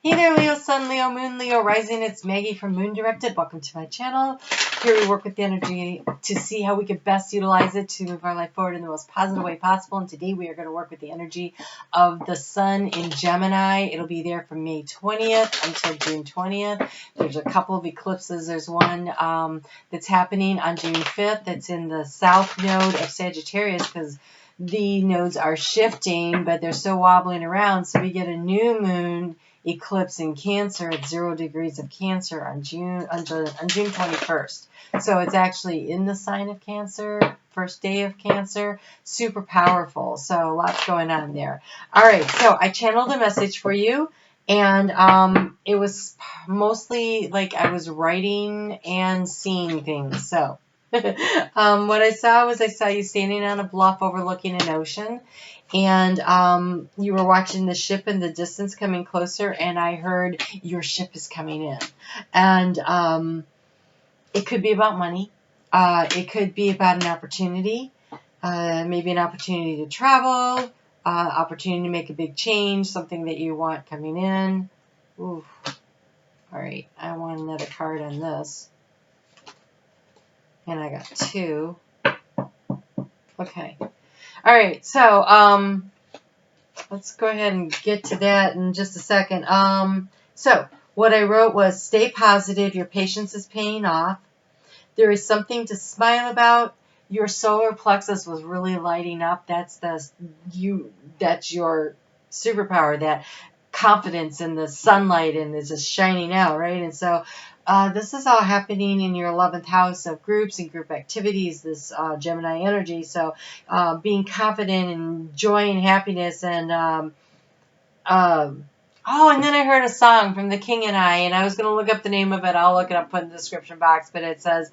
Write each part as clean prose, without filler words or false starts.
Hey there, Leo, Sun, Leo, Moon, Leo, Rising. It's Maggie from Moon Directed. Welcome to my channel. Here we work with the energy to see how we can best utilize it to move our life forward in the most positive way possible. And today we are going to work with the energy of the Sun in Gemini. It'll be there from May 20th until June 20th. There's a couple of eclipses. There's one that's happening on June 5th that's in the South node of Sagittarius because the nodes are shifting, but they're still wobbling around. So we get a new moon eclipse in Cancer at 0 degrees of Cancer on June 21st. So it's actually in the sign of Cancer, first day of Cancer, super powerful. So lots going on there. All right, so I channeled a message for you, and it was mostly like I was writing and seeing things. So what I saw was I saw you standing on a bluff overlooking an ocean, and you were watching the ship in the distance coming closer, and I heard your ship is coming in. And it could be about money. It could be about an opportunity, maybe an opportunity to travel, opportunity to make a big change, something that you want coming in. Ooh. All right, I want another card on this. And I got 2. Okay. All right, so let's go ahead and get to that in just a second. So what I wrote was, stay positive. Your patience is paying off. There is something to smile about. Your solar plexus was really lighting up. That's your superpower, that confidence in the sunlight, and is just shining out, right? And so this is all happening in your 11th house of groups and group activities, this Gemini energy. So being confident and joy and happiness, and and then I heard a song from The King and I was going to look up the name of it. I'll look it up, put in the description box, but it says,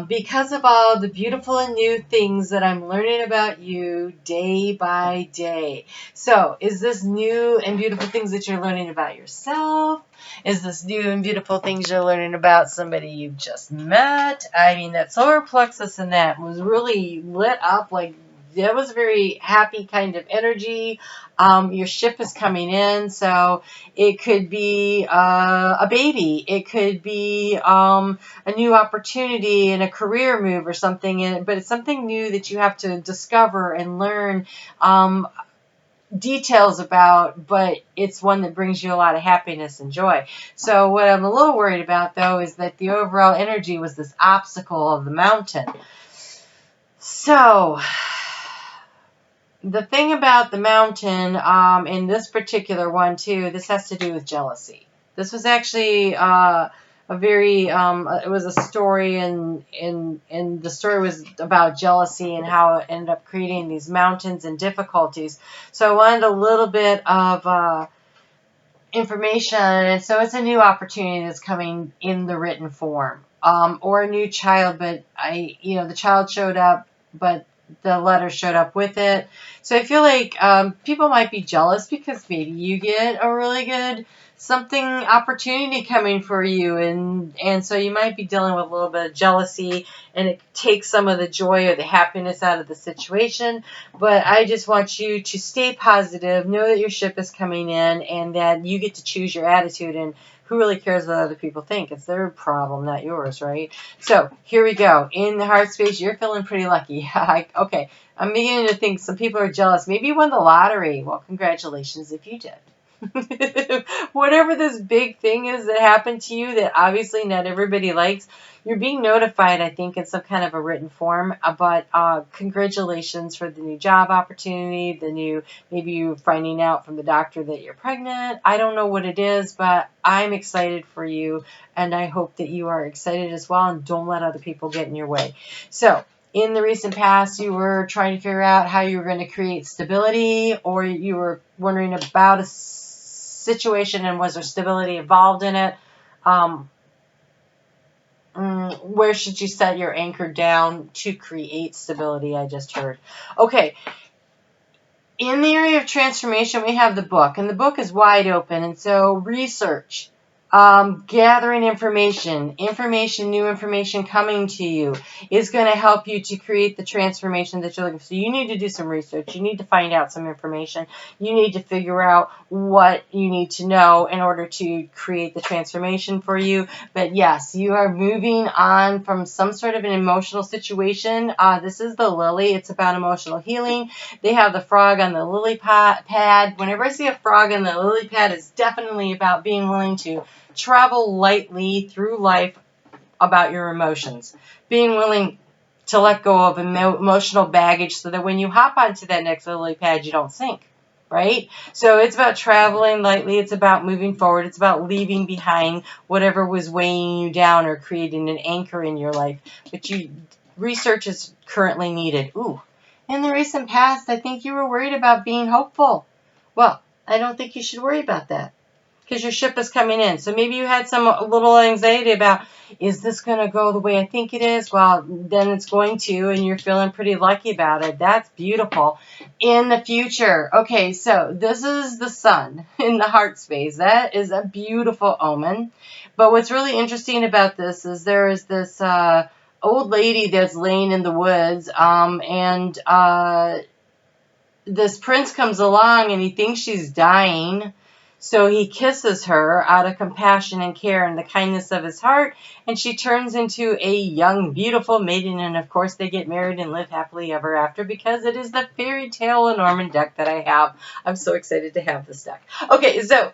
because of all the beautiful and new things that I'm learning about you day by day. So is this new and beautiful things that you're learning about yourself? Is this new and beautiful things you're learning about somebody you've just met? I mean, that solar plexus and that was really lit up. Like, that was a very happy kind of energy. Your ship is coming in, so it could be a baby. It could be a new opportunity and a career move or something. But it's something new that you have to discover and learn details about, but it's one that brings you a lot of happiness and joy. So what I'm a little worried about, though, is that the overall energy was this obstacle of the mountain. So the thing about the mountain, in this particular one too, this has to do with jealousy. This was actually a very, it was a story, and the story was about jealousy and how it ended up creating these mountains and difficulties. So I wanted a little bit of information, and so it's a new opportunity that's coming in the written form, or a new child, but the child showed up, but the letter showed up with it. So I feel like people might be jealous because maybe you get a really good opportunity coming for you, and so you might be dealing with a little bit of jealousy, and it takes some of the joy or the happiness out of the situation. But I just want you to stay positive, know that your ship is coming in, and that you get to choose your attitude, and who really cares what other people think? It's their problem, not yours, right? So here we go. In the heart space, you're feeling pretty lucky. Okay, I'm beginning to think some people are jealous. Maybe you won the lottery. Well, congratulations if you did. Whatever this big thing is that happened to you that obviously not everybody likes, you're being notified, I think, in some kind of a written form. But congratulations for the new job opportunity, maybe you're finding out from the doctor that you're pregnant. I don't know what it is, but I'm excited for you, and I hope that you are excited as well, and don't let other people get in your way. So in the recent past, you were trying to figure out how you were going to create stability, or you were wondering about a situation and was there stability involved in it. Where should you set your anchor down to create stability? I just heard. Okay. In the area of transformation, we have the book, and the book is wide open, and so research. gathering information, new information coming to you is going to help you to create the transformation that you're looking for. So you need to do some research. You need to find out some information. You need to figure out what you need to know in order to create the transformation for you. But yes, you are moving on from some sort of an emotional situation. This is the lily. It's about emotional healing. They have the frog on the lily pad. Whenever I see a frog on the lily pad, it's definitely about being willing to travel lightly through life about your emotions, being willing to let go of emotional baggage so that when you hop onto that next lily pad, you don't sink, right? So it's about traveling lightly. It's about moving forward. It's about leaving behind whatever was weighing you down or creating an anchor in your life. But research is currently needed. Ooh, in the recent past, I think you were worried about being hopeful. Well, I don't think you should worry about that, because your ship is coming in. So maybe you had some little anxiety about, is this going to go the way I think it is? Well, then it's going to, and you're feeling pretty lucky about it. That's beautiful. In the future. Okay, so this is the sun in the heart space. That is a beautiful omen. But what's really interesting about this is there is this old lady that's laying in the woods, and this prince comes along and he thinks she's dying. So he kisses her out of compassion and care and the kindness of his heart, and she turns into a young, beautiful maiden, and of course they get married and live happily ever after, because it is the fairy tale Lenormand deck that I have. I'm so excited to have this deck. Okay, so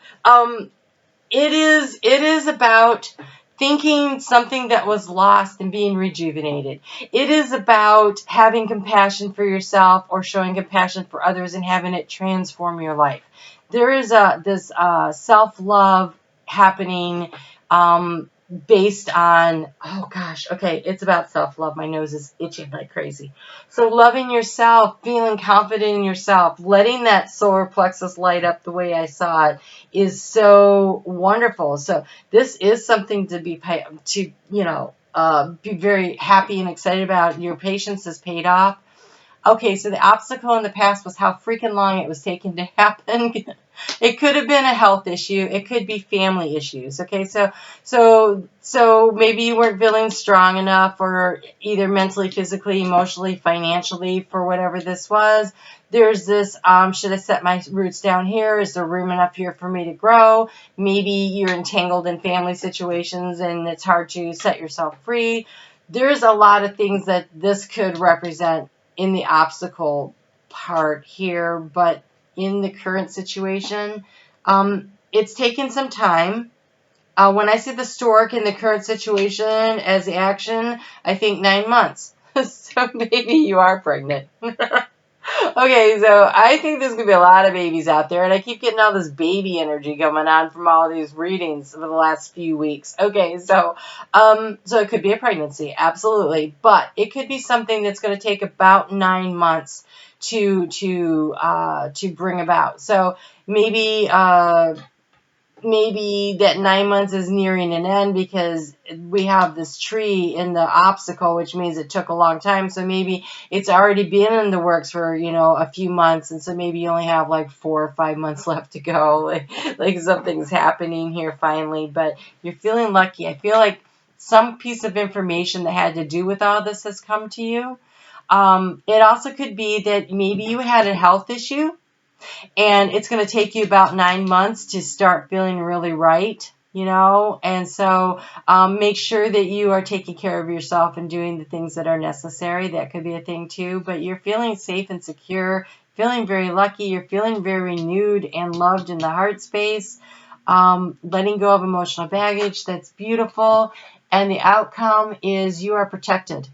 it is about thinking something that was lost and being rejuvenated. It is about having compassion for yourself or showing compassion for others and having it transform your life. There is this self-love happening based on, oh gosh, okay, it's about self-love. My nose is itching like crazy. So loving yourself, feeling confident in yourself, letting that solar plexus light up the way I saw it is so wonderful. So this is something to be very happy and excited about. Your patience has paid off. Okay, so the obstacle in the past was how freaking long it was taking to happen. It could have been a health issue. It could be family issues. Okay, so maybe you weren't feeling strong enough, or either mentally, physically, emotionally, financially, for whatever this was. There's this, should I set my roots down here? Is there room enough here for me to grow? Maybe you're entangled in family situations and it's hard to set yourself free. There's a lot of things that this could represent in the obstacle part here, but in the current situation, it's taken some time. When I see the stork in the current situation as the action, I think 9 months. So maybe you are pregnant. Okay, so I think there's going to be a lot of babies out there, and I keep getting all this baby energy going on from all of these readings for the last few weeks. Okay, so it could be a pregnancy, absolutely, but it could be something that's going to take about 9 months to bring about. So maybe that 9 months is nearing an end because we have this tree in the obstacle, which means it took a long time. So maybe it's already been in the works for, a few months. And so maybe you only have like 4 or 5 months left to go. Like something's happening here finally, but you're feeling lucky. I feel like some piece of information that had to do with all this has come to you. It also could be that maybe you had a health issue, and it's going to take you about 9 months to start feeling really right, and so make sure that you are taking care of yourself and doing the things that are necessary. That could be a thing too, but you're feeling safe and secure, feeling very lucky, you're feeling very renewed and loved in the heart space, letting go of emotional baggage. That's beautiful, and the outcome is you are protected.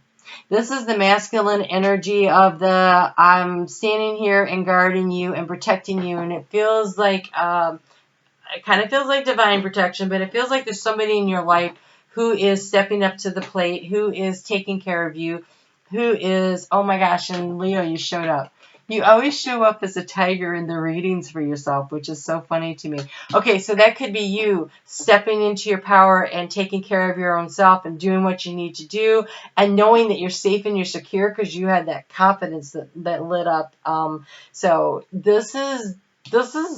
This is the masculine energy of the I'm standing here and guarding you and protecting you, and it feels like it kind of feels like divine protection, but it feels like there's somebody in your life who is stepping up to the plate, who is taking care of you, who is, oh my gosh, and Leo, you showed up. You always show up as a tiger in the readings for yourself, which is so funny to me. Okay, so that could be you stepping into your power and taking care of your own self and doing what you need to do, and knowing that you're safe and you're secure because you had that confidence that lit up. So this is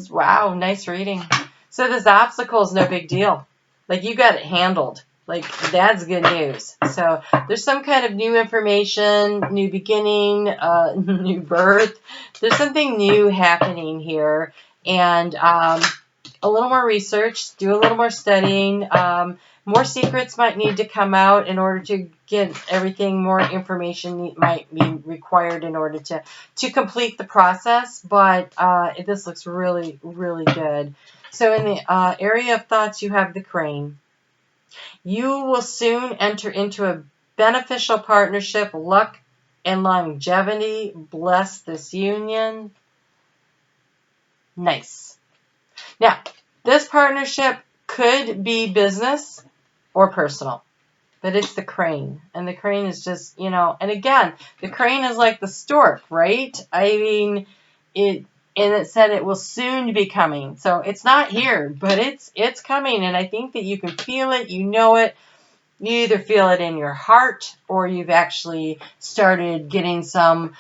wow, nice reading. So this obstacle is no big deal. Like, you got it handled. Like, that's good news. So there's some kind of new information, new beginning, new birth. There's something new happening here. And a little more research, do a little more studying. More secrets might need to come out in order to get everything. More information might be required in order to complete the process. But this looks really, really good. So in the area of thoughts, you have the crane. You will soon enter into a beneficial partnership. Luck and longevity bless this union. Nice. Now, this partnership could be business or personal, but it's the crane. And the crane is just, and again, the crane is like the stork, right? I mean, it said it will soon be coming. So it's not here, but it's coming. And I think that you can feel it, you know it. You either feel it in your heart, or you've actually started getting some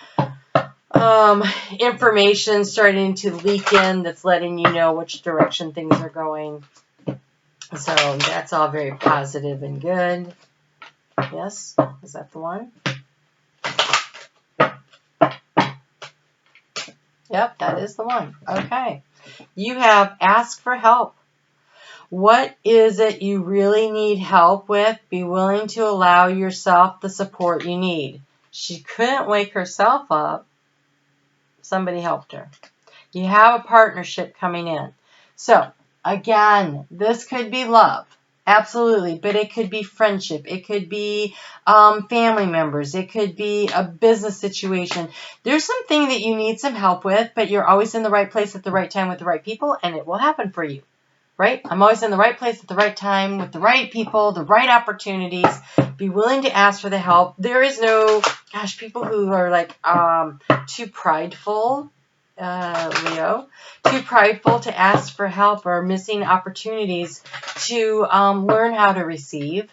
information starting to leak in that's letting you know which direction things are going. So that's all very positive and good. Yes, is that the one? Yep, that is the one. Okay. You have ask for help. What is it you really need help with? Be willing to allow yourself the support you need. She couldn't wake herself up. Somebody helped her. You have a partnership coming in. So, again, this could be love. Absolutely. But it could be friendship. It could be family members. It could be a business situation. There's something that you need some help with, but you're always in the right place at the right time with the right people, and it will happen for you. Right? I'm always in the right place at the right time with the right people, the right opportunities. Be willing to ask for the help. There is no, people who are like too prideful, Leo, too prideful to ask for help, or missing opportunities to learn how to receive.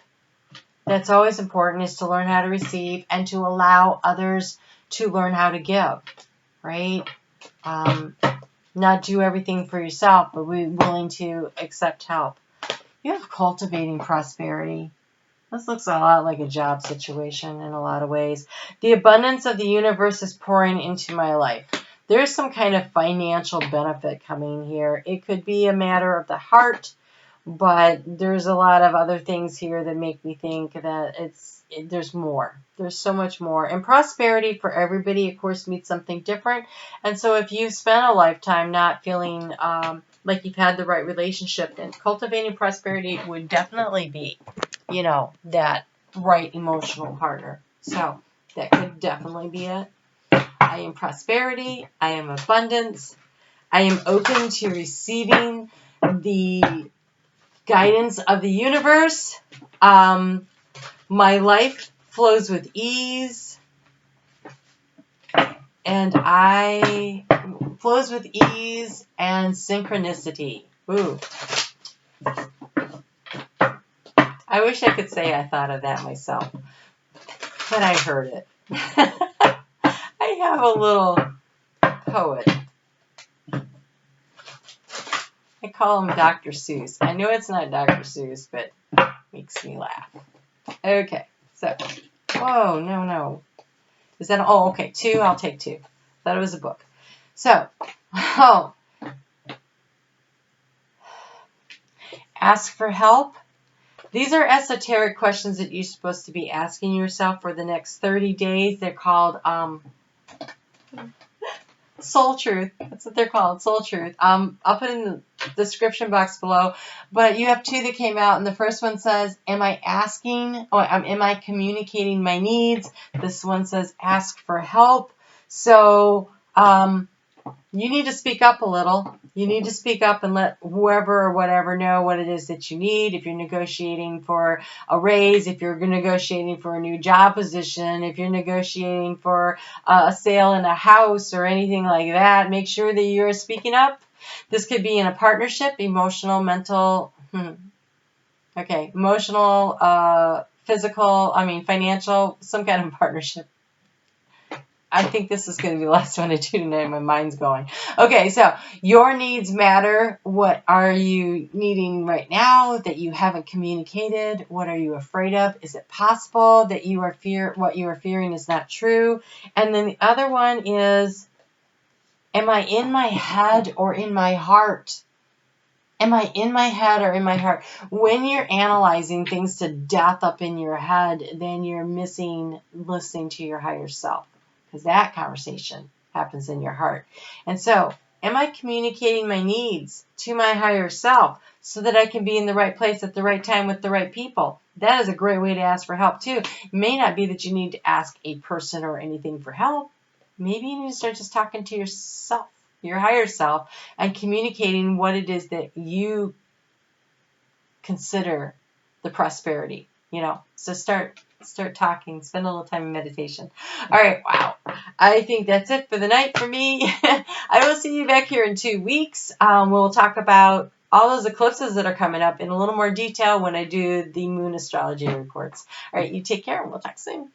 That's always important, is to learn how to receive and to allow others to learn how to give, right? Not do everything for yourself, but be willing to accept help. You have cultivating prosperity. This looks a lot like a job situation in a lot of ways. The abundance of the universe is pouring into my life. There's some kind of financial benefit coming here. It could be a matter of the heart, but there's a lot of other things here that make me think that there's more. There's so much more. And prosperity for everybody, of course, means something different. And so if you've spent a lifetime not feeling like you've had the right relationship, then cultivating prosperity would definitely be, that right emotional partner. So that could definitely be it. I am prosperity. I am abundance. I am open to receiving the guidance of the universe. My life flows with ease, and flows with ease and synchronicity. Ooh. I wish I could say I thought of that myself, but I heard it. I have a little poet. I call him Dr. Seuss. I know it's not Dr. Seuss, but it makes me laugh. Okay, so, whoa, no. Is that, okay, 2, I'll take 2. Thought it was a book. So, ask for help. These are esoteric questions that you're supposed to be asking yourself for the next 30 days. They're called Soul Truth. That's what they're called, Soul Truth. I'll put in the description box below. But you have 2 that came out, and the first one says, am I communicating my needs? This one says, ask for help. So you need to speak up a little. You need to speak up and let whoever or whatever know what it is that you need. If you're negotiating for a raise, if you're negotiating for a new job position, if you're negotiating for a sale in a house or anything like that, make sure that you're speaking up. This could be in a partnership, emotional, mental, emotional, physical, financial, some kind of partnership. I think this is going to be the last one I do tonight. My mind's going. Okay, so your needs matter. What are you needing right now that you haven't communicated? What are you afraid of? Is it possible that what you are fearing is not true? And then the other one is, am I in my head or in my heart? Am I in my head or in my heart? When you're analyzing things to death up in your head, then you're missing listening to your higher self, because that conversation happens in your heart. And so, am I communicating my needs to my higher self so that I can be in the right place at the right time with the right people? That is a great way to ask for help too. It may not be that you need to ask a person or anything for help. Maybe you need to start just talking to yourself, your higher self, and communicating what it is that you consider the prosperity, So start talking, spend a little time in meditation. All right, wow. I think that's it for the night for me. I will see you back here in 2 weeks. We'll talk about all those eclipses that are coming up in a little more detail when I do the Moon Astrology reports. All right, you take care and we'll talk soon.